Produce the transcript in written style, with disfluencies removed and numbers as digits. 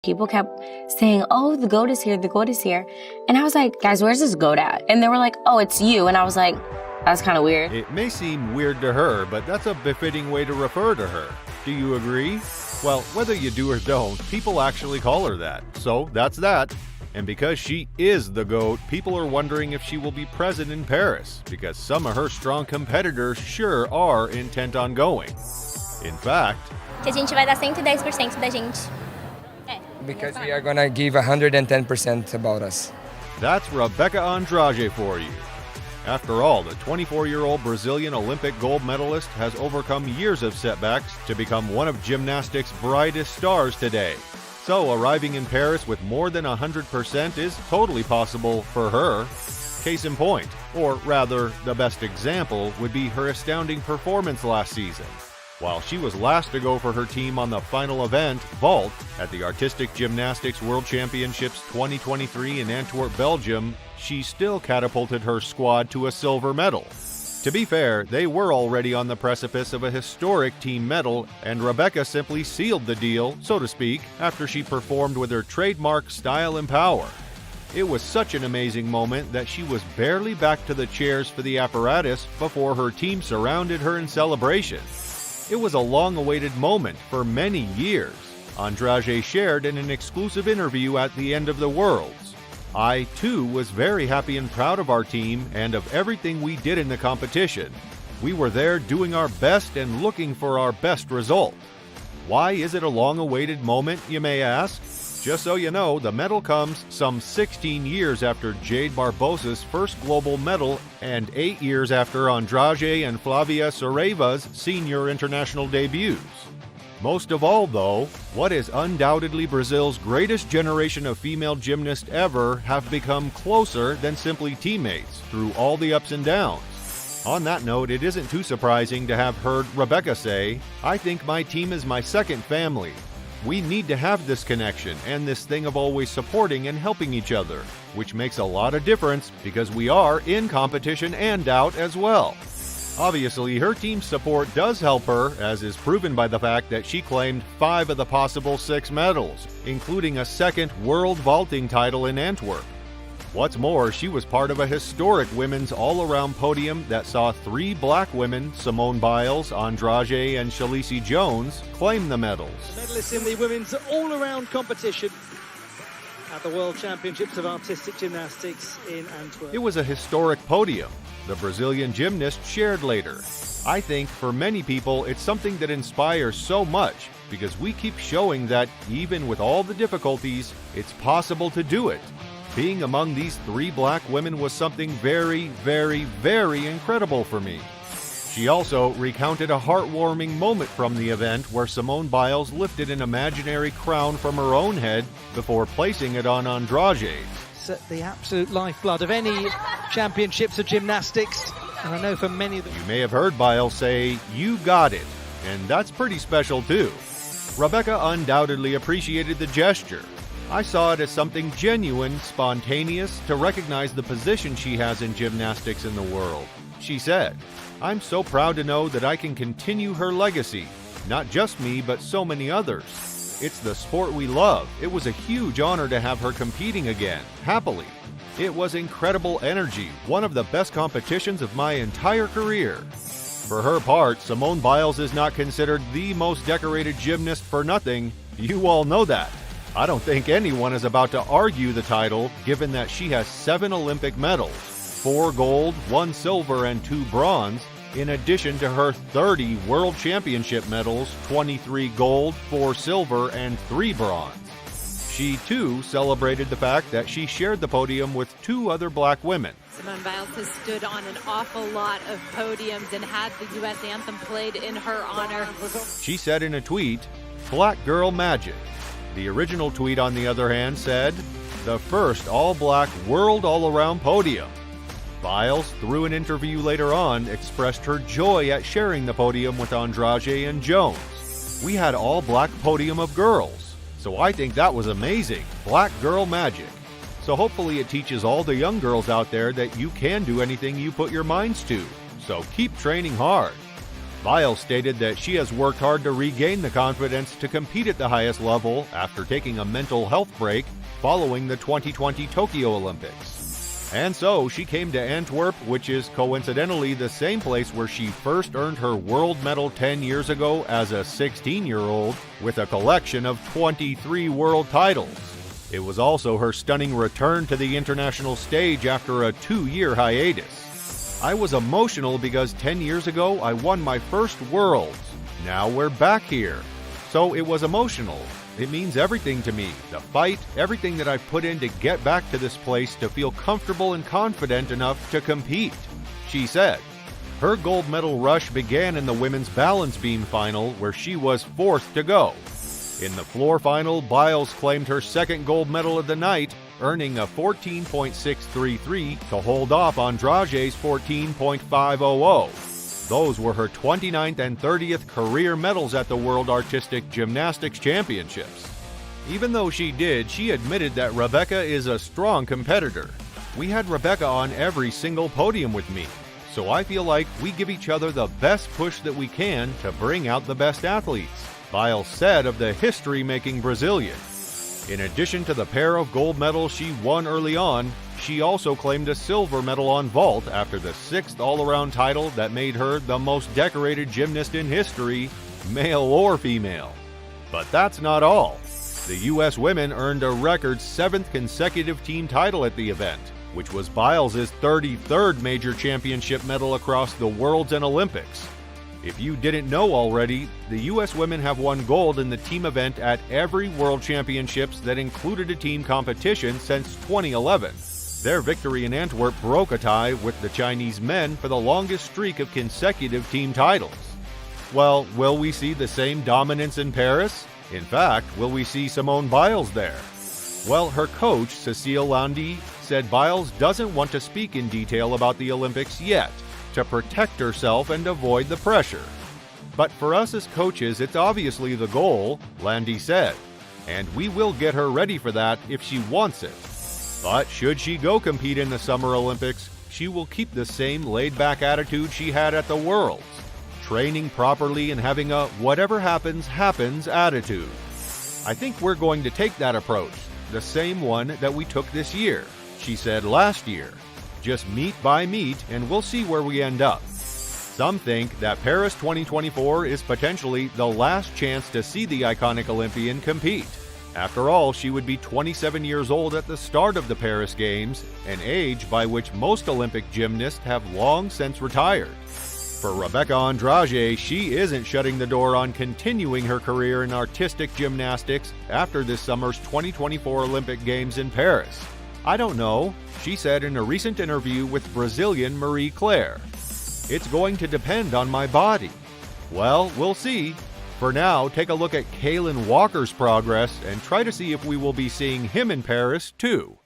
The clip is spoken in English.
people kept saying, oh, the GOAT is here, the GOAT is here. And I was like, guys, where's this GOAT at? And they were like, oh, it's you. And I was like, that's kind of weird. It may seem weird to her, but that's a befitting way to refer to her. Do you agree? Well, whether you do or don't, people actually call her that. So that's that. And because she is the GOAT, people are wondering if she will be present in Paris, because some of her strong competitors sure are intent on going. In fact, que a gente vai dar 110% da gente. Because we are gonna give 110% about us. that's REBECA Andrade for you. After all, the 24-year-old Brazilian Olympic gold medalist has overcome years of setbacks to become one of gymnastics' brightest stars today. So arriving in Paris with more than 100% is totally possible for her. Case in point, or rather, the best example would be her astounding performance last season. While she was last to go for her team on the final event, vault, at the Artistic Gymnastics World Championships 2023 in Antwerp, Belgium, she still catapulted her squad to a silver medal. To be fair, they were already on the precipice of a historic team medal, and REBECA simply sealed the deal, so to speak, after she performed with her trademark style and power. It was such an amazing moment that she was barely back to the chairs for the apparatus before her team surrounded her in celebration. It was a long-awaited moment for many years, Andrade shared in an exclusive interview at the end of the Worlds. I, too, was very happy and proud of our team and of everything we did in the competition. We were there doing our best and looking for our best result. Why is it a long-awaited moment, you may ask? Just so you know, the medal comes some 16 years after Jade Barbosa's first global medal and 8 years after Andrade and Flavia Sareva's senior international debuts. Most of all, though, what is undoubtedly Brazil's greatest generation of female gymnasts ever have become closer than simply teammates through all the ups and downs. On that note, it isn't too surprising to have heard REBECA say, "I think my team is my second family. We need to have this connection and this thing of always supporting and helping each other, which makes a lot of difference because we are in competition and out as well." Obviously, her team's support does help her, as is proven by the fact that she claimed 5 of the possible 6 medals, including a second world vaulting title in Antwerp. What's more, she was part of a historic women's all-around podium that saw 3 black women, Simone Biles, Andrade, and Shalisi Jones, claim the medals. Medalists in the women's all-around competition at the World Championships of Artistic Gymnastics in Antwerp. It was a historic podium, the Brazilian gymnast shared later. I think for many people it's something that inspires so much because we keep showing that even with all the difficulties, it's possible to do it. Being among these 3 black women was something very, very, very incredible for me. She also recounted a heartwarming moment from the event where Simone Biles lifted an imaginary crown from her own head before placing it on Andrade. The absolute lifeblood of any championships of gymnastics, and I know for many of them. You may have heard Byles say, "You got it," and that's pretty special too. REBECA undoubtedly appreciated the gesture. I saw it as something genuine, spontaneous, to recognize the position she has in gymnastics in the world. She said, "I'm so proud to know that I can continue her legacy. Not just me, but so many others. It's the sport we love. It was a huge honor to have her competing again, happily. It was incredible energy, one of the best competitions of my entire career." For her part, Simone Biles is not considered the most decorated gymnast for nothing. You all know that. I don't think anyone is about to argue the title, given that she has 7 Olympic medals, 4 gold, 1 silver, and 2 bronze, in addition to her 30 World Championship medals, 23 gold, 4 silver, and 3 bronze. She, too, celebrated the fact that she shared the podium with 2 other black women. Simone Biles has stood on an awful lot of podiums and had the U.S. anthem played in her honor. She said in a tweet, "Black Girl Magic." The original tweet, on the other hand, said, "The first all-black world all-around podium." Byles, through an interview later on, expressed her joy at sharing the podium with Andrade and Jones. "We had all-black podium of girls, so I think that was amazing. Black girl magic." So hopefully it teaches all the young girls out there that you can do anything you put your minds to. So keep training hard. Byles stated that she has worked hard to regain the confidence to compete at the highest level after taking a mental health break following the 2020 Tokyo Olympics. And so she came to Antwerp, which is coincidentally the same place where she first earned her world medal 10 years ago as a 16-year-old, with a collection of 23 world titles. It was also her stunning return to the international stage after a 2-year hiatus. I was emotional because 10 years ago I won my first Worlds. Now we're back here. So it was emotional. It means everything to me. The fight, everything that I've put in to get back to this place to feel comfortable and confident enough to compete, she said. Her gold medal rush began in the women's balance beam final, where she was fourth to go. In the floor final, Byles claimed her second gold medal of the night, earning a 14.633 to hold off Andrade's 14.500. Those were her 29th and 30th career medals at the World Artistic Gymnastics Championships. Even though she admitted that REBECA is a strong competitor. We had REBECA on every single podium with me, so I feel like we give each other the best push that we can to bring out the best athletes, Byles said of the history-making Brazilian. In addition to the pair of gold medals she won early on, she also claimed a silver medal on vault after the 6th all-around title that made her the most decorated gymnast in history, male or female. But that's not all. The U.S. women earned a record 7th consecutive team title at the event, which was Byles' 33rd major championship medal across the Worlds and Olympics. If you didn't know already, the U.S. women have won gold in the team event at every World Championships that included a team competition since 2011. Their victory in Antwerp broke a tie with the Chinese men for the longest streak of consecutive team titles. Well, will we see the same dominance in Paris? In fact, will we see Simone Biles there? Well, her coach, Cécile Landy, said Byles doesn't want to speak in detail about the Olympics yet, to protect herself and avoid the pressure. But for us as coaches, it's obviously the goal, Landy said, and we will get her ready for that if she wants it. But should she go compete in the Summer Olympics, she will keep the same laid-back attitude she had at the Worlds, training properly and having a whatever happens, happens attitude. I think we're going to take that approach, the same one that we took this year, she said last year. Just meet by meet, and we'll see where we end up. Some think that Paris 2024 is potentially the last chance to see the iconic Olympian compete. After all, she would be 27 years old at the start of the Paris Games, an age by which most Olympic gymnasts have long since retired. For Rebeca Andrade, she isn't shutting the door on continuing her career in artistic gymnastics after this summer's 2024 Olympic Games in Paris. I don't know, she said in a recent interview with Brazilian Marie Claire. It's going to depend on my body. Well, we'll see. For now, take a look at Kalen Walker's progress and try to see if we will be seeing him in Paris too.